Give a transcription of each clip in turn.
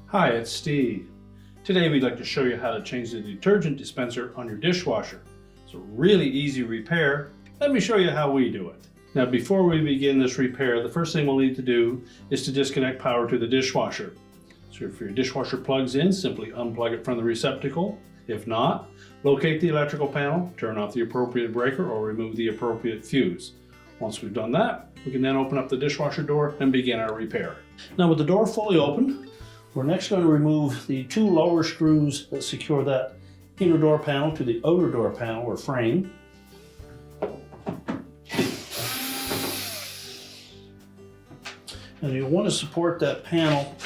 Hi, it's Steve. Today we'd like to show you how to change the detergent dispenser on your dishwasher. It's a really easy repair. Let me show you how we do it. Now before we begin this repair, the first thing we'll need to do is to disconnect power to the dishwasher. So if your dishwasher plugs in, simply unplug it from the receptacle. If not, locate the electrical panel, turn off the appropriate breaker or remove the appropriate fuse. Once we've done that, we can then open up the dishwasher door and begin our repair. Now with the door fully open, we're next going to remove the two lower screws that secure that inner door panel to the outer door panel or frame. And you'll want to support that panel,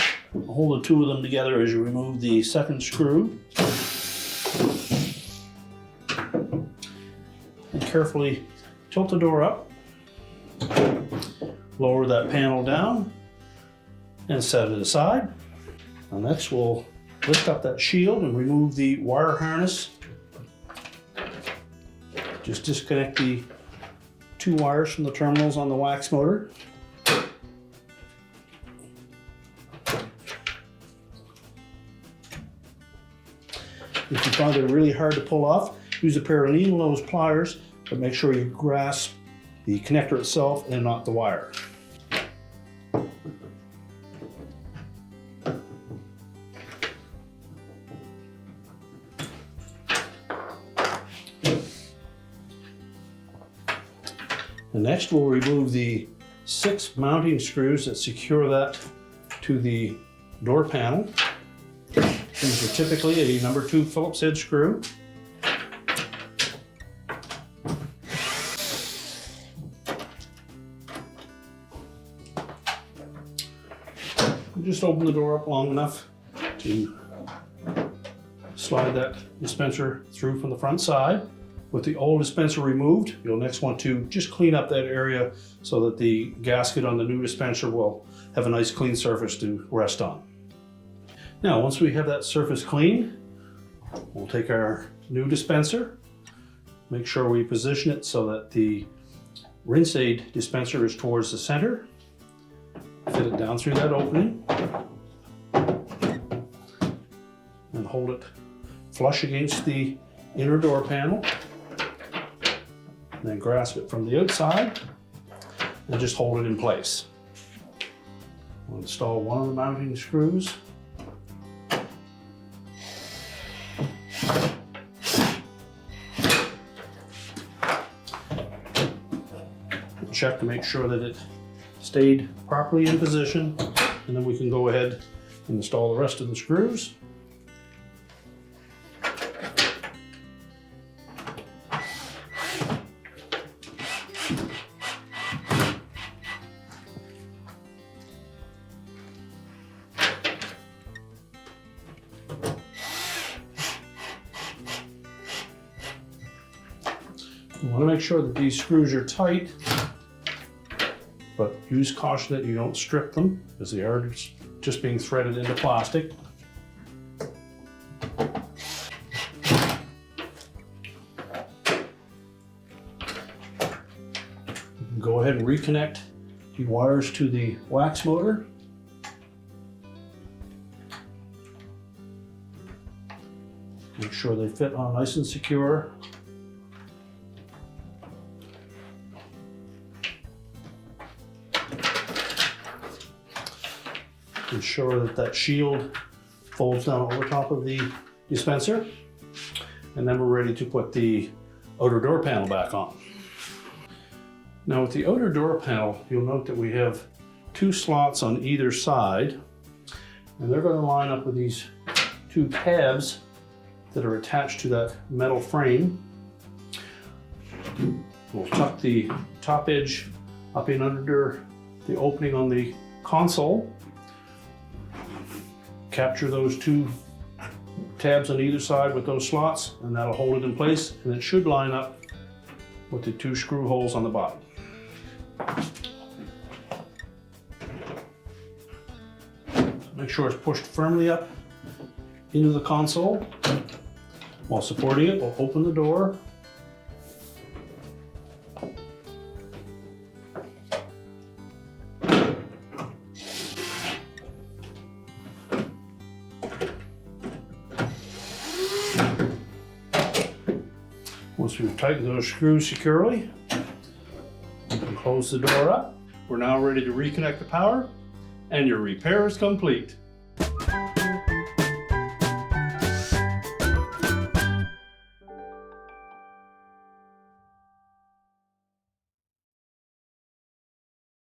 hold the two of them together as you remove the second screw. And carefully tilt the door up, lower that panel down, and set it aside. And next we'll lift up that shield and remove the wire harness. Just disconnect the two wires from the terminals on the wax motor. If you find it really hard to pull off, use a pair of needle nose pliers, but make sure you grasp the connector itself and not the wire. And next we'll remove the 6 mounting screws that secure that to the door panel. These are typically a number 2 Phillips head screw. Just open the door up long enough to slide that dispenser through from the front side. With the old dispenser removed, you'll next want to just clean up that area so that the gasket on the new dispenser will have a nice clean surface to rest on. Now, once we have that surface clean, we'll take our new dispenser, make sure we position it so that the rinse aid dispenser is towards the center, fit it down through that opening, and hold it flush against the inner door panel. Then grasp it from the outside and just hold it in place. We'll install one of the mounting screws. Check to make sure that it stayed properly in position, and then we can go ahead and install the rest of the screws. You want to make sure that these screws are tight, but use caution that you don't strip them, as they are just being threaded into plastic. You can go ahead and reconnect the wires to the wax motor. Make sure they fit on nice and secure. Ensure that that shield folds down over top of the dispenser, and then we're ready to put the outer door panel back on. Now with the outer door panel, you'll note that we have 2 slots on either side, and they're going to line up with these 2 tabs that are attached to that metal frame. We'll tuck the top edge up in under the opening on the console. Capture those 2 tabs on either side with those slots, and that'll hold it in place, and it should line up with the 2 screw holes on the bottom. Make sure it's pushed firmly up into the console. While supporting it, we'll open the door. Once we've tightened those screws securely, we can close the door up. We're now ready to reconnect the power, and your repair is complete.